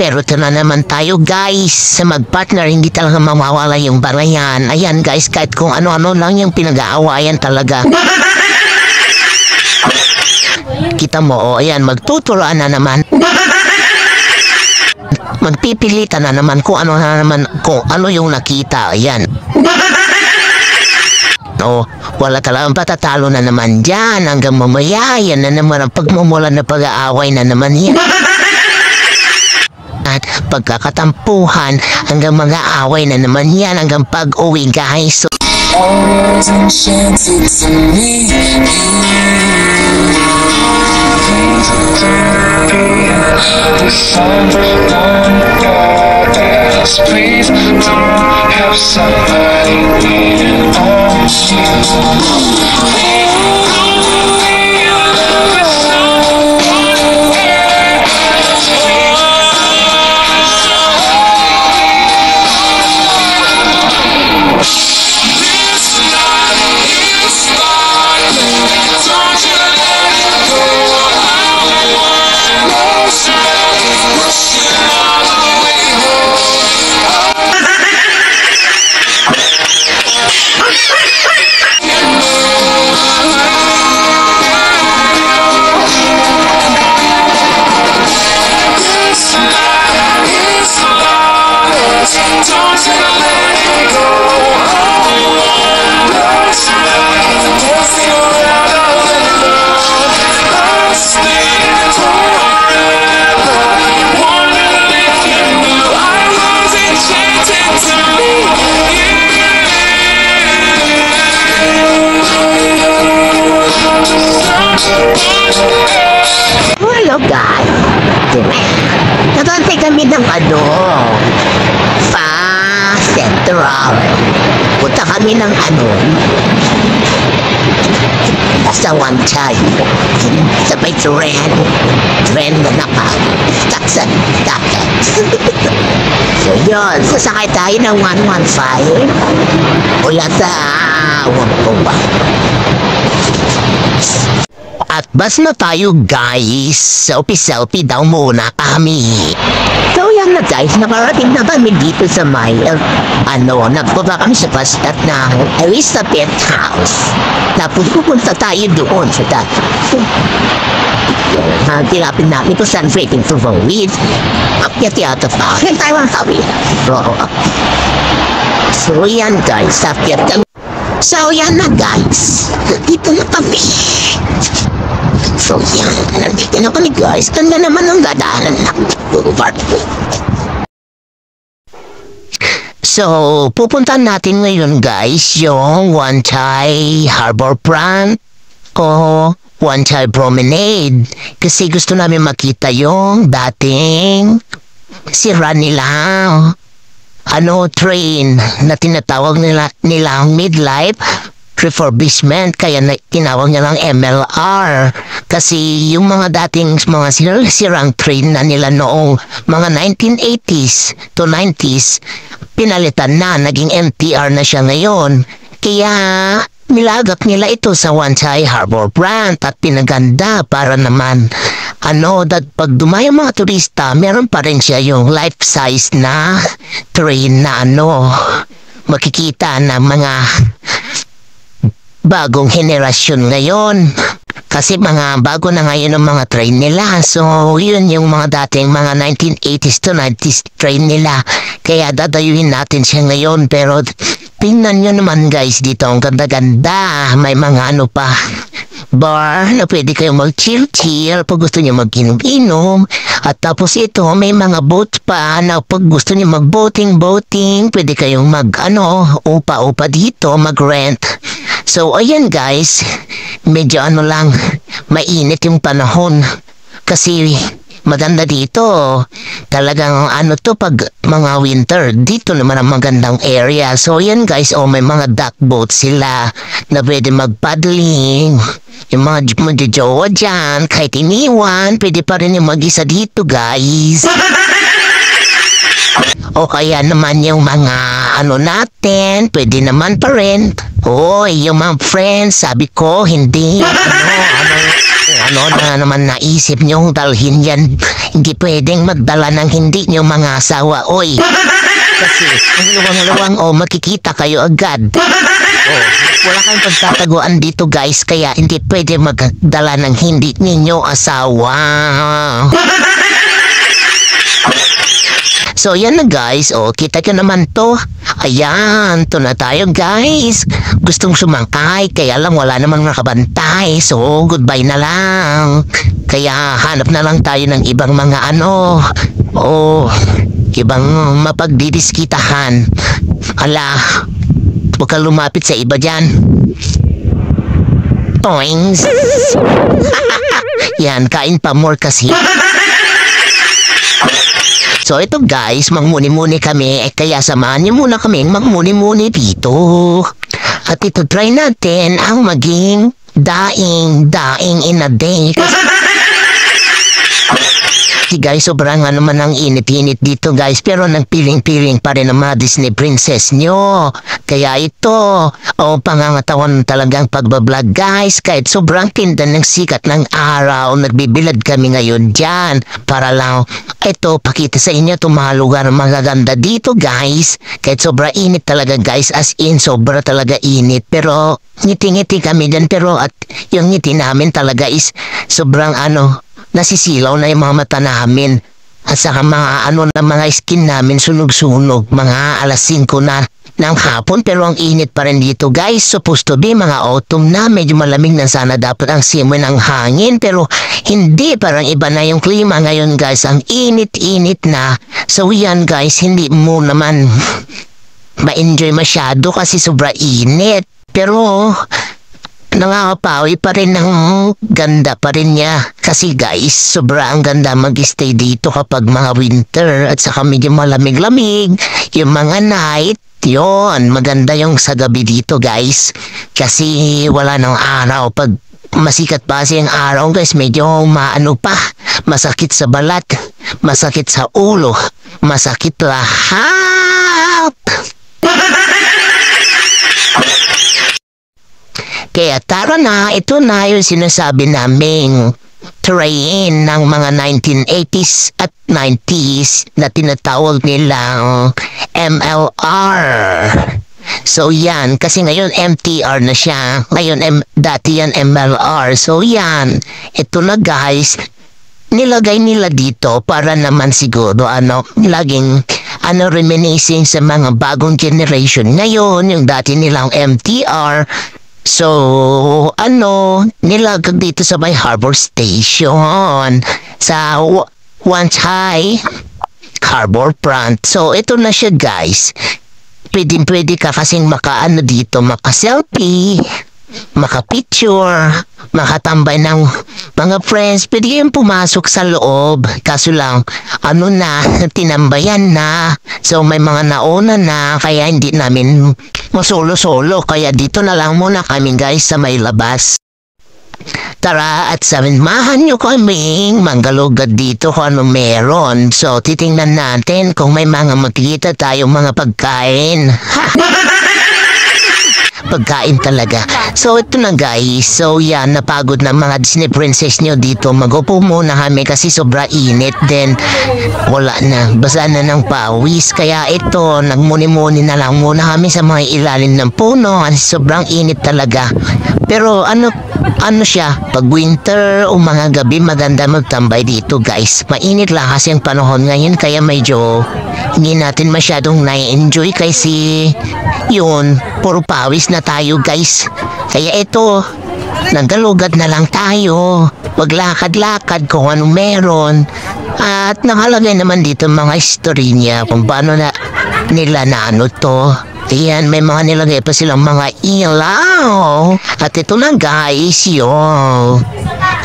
Pero ito na naman tayo guys, sa mag-partner hindi talaga mawawala yung barayan. Ayan guys, kahit kung ano-ano lang yung pinag-aawayan talaga. Kita mo, ayan, magtuturoan na naman. Magpipilitan na naman kung ano yung nakita, ayan. Wala talagang patatalo na naman dyan hanggang mamaya, yan na naman ang pagmumula na pag-aaway na naman yan. At pagkakatampuhan hanggang mag-aaway na naman yan hanggang pag-uwi guys. So, always enchanted to me. Please don't have somebody waiting on you. Hello guys, nagantay kami ng Central. Punta kami ng sa one time sa may tren na naka-stuck sa dagat. So yun, sasakay tayo ng 115 mula sa Wangkova. At bas na tayo guys, selfie daw muna kami. So yan na guys, nakarating na kami dito sa may, nagpunta kami sa bus stop ng Elizabeth House. Tapos pupunta tayo doon sa dati. Tilapin namin kung saan breaking to the weed. Akyat yata pa. Yan tayo ang sabi. So yan guys, akyat kami. So yan na guys, dito na kami. So yan, nandito na kami guys. Ganda naman ang dadaanan ng boulevard. So, pupuntahan natin ngayon guys yung Wan-Chai Harbor Front o Wan-Chai Promenade. Kasi gusto namin makita yung dating sira nila train na tinatawag nilang midlife refurbishment, kaya tinawag nilang MLR. Kasi yung mga dating mga sirang train na nila noong mga 1980s to 90s, pinalitan na, naging MTR na siya ngayon. Kaya nilagak nila ito sa Wan-Chai Harbor Front at pinaganda para naman pag dumayo mga turista, meron pa rin siya yung life-size na train na makikita na mga bagong henerasyon ngayon. Kasi mga bago na ngayon ang mga train nila. So, yun yung mga dating mga 1980s to 90s train nila. Kaya dadayuhin natin siya ngayon. Pero, tingnan nyo naman guys dito. Ang ganda-ganda. May mga bar na pwede kayong mag-chill-chill pag gusto nyo mag-inom-inom. At tapos ito, may mga boat pa na pag gusto nyo mag-boating, pwede kayong upa-upa dito, mag-rent. So, ayan guys, medyo mainit yung panahon. Kasi, maganda dito. Talagang pag mga winter, dito naman ang magandang area. So, ayan guys, may mga dock boats sila na pwede mag-paddling. Yung mga jowa dyan, kahit iniwan, pwede pa rin yung mag-isa dito guys. O kaya naman yung mga natin, pwede naman pa rin. Hoy, yung mga friends, sabi ko, hindi. Ano na naman naisip niyong dalhin yan? Hindi pwedeng magdala ng hindi niyong mga asawa, oy. Kasi, ang luwang-luwang, makikita kayo agad. Wala kayong pagtataguan dito, guys, kaya hindi pwede magdala ng hindi ninyo asawa. So, yan na guys. Kita ko naman to. Ayan, to na tayo guys. Gustong sumangkay, kaya lang wala namang nakabantay. So, goodbye na lang. Kaya hanap na lang tayo ng ibang mga ibang mapagdidiskitahan. Ala, huwag ka lumapit sa iba dyan. Toings. Yan, kain pa more kasi. So ito guys, magmuni-muni kami, kaya samahan niyo muna kaming magmuni-muni dito. At ito try natin ang maging daing in a day. Kasi guys, sobrang naman ang init-init dito guys, pero nagpiling-piling pa rin ang mga Disney princess nyo. Kaya ito, pangangatawan talagang pagbablog guys, kahit sobrang tinda ng sikat ng araw, nagbibilad kami ngayon dyan. Para lang, ito, pakita sa inyo itong mga lugar magaganda dito guys. Kahit sobra init talaga guys, as in sobra talaga init. Pero ngiti-ngiti kami dyan, pero at yung ngiti namin talaga is sobrang nasisilaw na yung mga mata namin. At saka mga na mga skin namin sunog-sunog. Mga alas 5 na ng hapon, pero ang init pa rin dito guys. Supposed to be mga autumn na, medyo malamig na sana dapat ang simoy ng hangin, pero hindi, parang iba na yung klima ngayon guys. Ang init-init na. So yan guys, hindi mo naman ma-enjoy masyado kasi sobra init. Pero nangangapawi pa rin ng ganda pa rin niya. Kasi guys, sobrang ganda mag-stay dito kapag mga winter at saka medyo malamig-lamig. Yung mga night, yun, maganda yung sa gabi dito guys. Kasi wala ng araw. Pag masikat pa kasi ang araw guys, medyo masakit sa balat, masakit sa ulo, masakit lahat. Kaya tara na, ito na yung sinasabi naming train ng mga 1980s at 90s na tinatawag nilang MLR. So yan, kasi ngayon MTR na siya. Ngayon dati yan MLR. So yan, ito na guys, nilagay nila dito para naman siguro laging reminiscing sa mga bagong generation. Ngayon, yung dati nilang MTR, so, nilagag dito sa may Harbor Station sa Once High Harbor Front. So, ito na siya guys. Pwede ka kasing dito, maka-selfie, maka-picture, makatambay ng mga friends. Pwede kayong pumasok sa loob. Kaso lang, tinambayan na. So, may mga nauna na, kaya hindi namin solo-solo. Kaya dito na lang muna kami guys sa may labas. Tara at samahan nyo kaming manggalugad dito kung ano meron. So, titingnan natin kung may mga makikita tayong mga pagkain. Pagkain talaga. So, ito na guys. So, yan, napagod na mga Disney princess nyo dito. Mag-upo muna kami kasi sobra init. Then, wala na. Basa na ng pawis. Kaya ito, nagmuni-muni na lang muna kami sa mga ilalim ng puno. Kasi sobrang init talaga. Pero, siya, pag winter o mga gabi, maganda magtambay dito guys. Mainit lang kasi ang panahon ngayon. Kaya medyo hindi natin masyadong na-enjoy kasi yun, puro pawis na tayo guys. Kaya ito, naggalugad na lang tayo. Maglakad-lakad kung anong meron. At nakalagay naman dito mga history niya kung paano nila to. Ayan, may mga nilagay pa silang mga ilaw. At ito na guys, yun.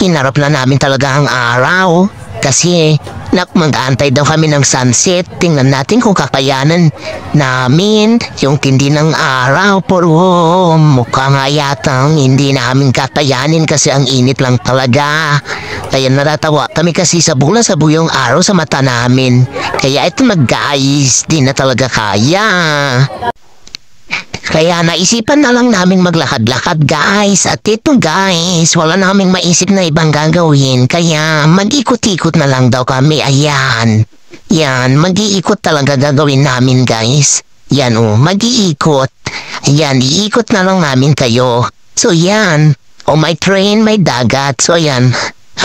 Hinarap na namin talaga ang araw. Kasi mag-aantay daw kami ng sunset. Tingnan natin kung kakayanan namin yung tindi ng araw. Pero mukha nga yatang hindi namin kakayanin kasi ang init lang talaga. Kaya natatawa kami kasi sa buyong araw sa mata namin. Kaya ito na guys, di na talaga kaya. Kaya naisipan na lang naming maglakad-lakad guys. At ito guys, wala naming maisip na ibang gagawin. Kaya mag-ikot-ikot na lang daw kami. Ayan. Yan, mag-iikot talaga gagawin namin guys. Yan mag-iikot. Yan, iikot na lang namin kayo. So yan. May train, may dagat. So yan.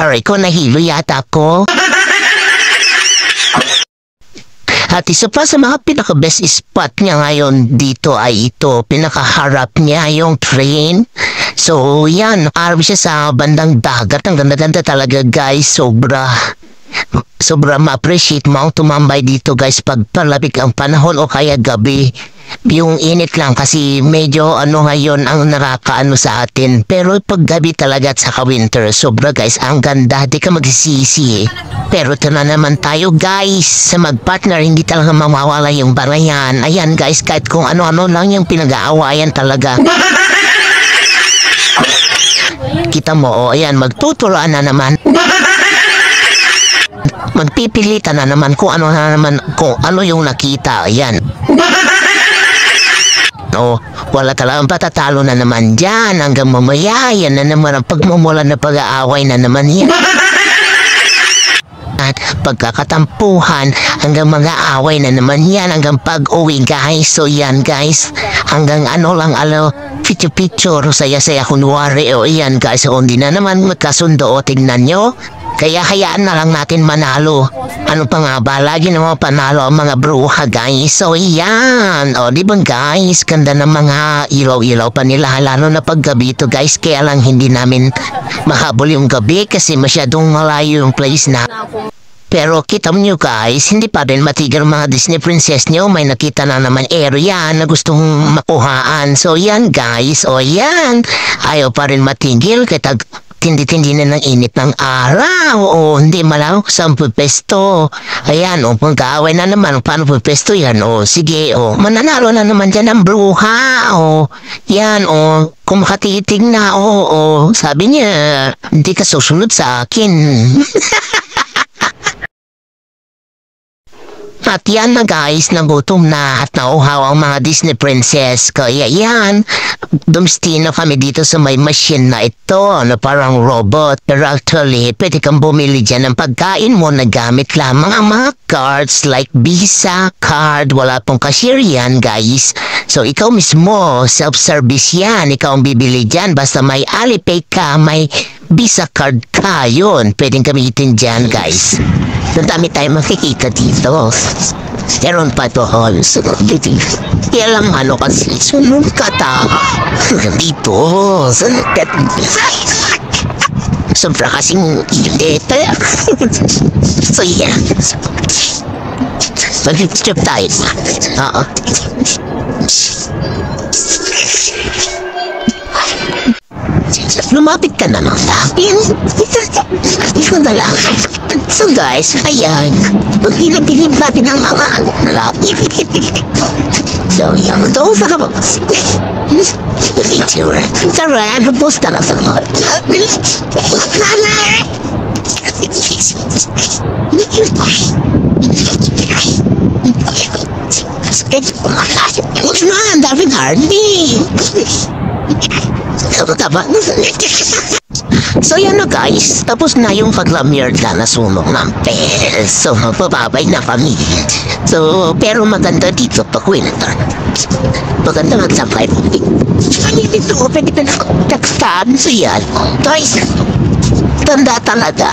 Aray ko, nahilo yata ko. At isa pa sa mga pinaka-best spot niya ngayon dito ay ito. Pinakaharap niya yung train. So yan, araw siya sa bandang dagat. Ang ganda-ganda talaga guys. Sobra ma-appreciate mo ang tumambay dito guys pag palabig ang panahon o kaya gabi. Yung init lang kasi medyo ngayon ang nakakaano sa atin. Pero pag gabi talaga at saka winter, sobra guys, ang ganda, di ka magsisisi. Pero ito na naman tayo guys, sa mag-partner hindi talaga mawawala yung barayan. Ayan guys, kahit kung ano-ano lang yung pinag-aawayan talaga. Kita mo, ayan, magtuturoan na naman. Magpipilitan na naman kung ano yung nakita, ayan. Wala talagang patatalo na naman dyan hanggang mamaya. Yan na naman ang pagmumula na pag-aaway na naman yan. At pagkakatampuhan hanggang mag-aaway na naman yan hanggang pag-uwi guys. So yan guys, hanggang picture-picture, saya-saya kunwari. Yan guys, hindi na naman magkasundo. Tignan nyo. Kaya hayaan na lang natin manalo. Ano pa nga ba? Lagi naman panalo ang mga bruha guys. So yan. Di ba guys? Ganda ng mga ilaw-ilaw pa nila. Lalo na pag gabi ito guys. Kaya lang hindi namin mahabol yung gabi kasi masyadong malayo yung place na. Pero kita nyo guys, hindi pa rin matigil mga Disney princess nyo. May nakita na naman area na gustong makuhaan. So yan guys. Yan. Ayaw pa rin matigil. Kita tindi-tindi na ng init ng araw. Hindi malawak sa pupesto. Ayan, pagkaaway na naman. Paano pupesto yan? Sige, mananalo na naman dyan ang bruha. Yan, kung makatitig na, sabi niya, hindi ka susunod sa akin. At yan na guys, nagutom na at nauhaw ang mga Disney princess. Kaya yan, dumstino kami dito sa may machine na ito na parang robot. Pero actually, pwede kang bumili dyan ng pagkain mo na gamit lamang ang mga cards like Visa card. Wala pong cashier yan guys. So ikaw mismo, self-service yan. Ikaw ang bibili dyan. Basta may Alipay ka, may Visa card ka. Yun, pwedeng gamitin dyan guys. Ang dami tayo makikita dito. Meron pa ito dito. Kaya lang kasi sunod ka dito. Sobra kasing init. So yeah. Mag-trip tayo. Lumapit ka na ng akin. Ito na lang. So guys, ayan. Pag-ilagilip natin ang mga lalaki. So yan. Doon sa kapag. Picture. Tara, nabos na lang sa mga. Nanay! David Hardy. So yan na guys, tapos na yung pag-lamyard na nasunog ng pes. So mapababay na kami. So pero maganda dito pag winter. Maganda magsakay. Ano dito? Pwede ka na So yan guys, ganda talaga.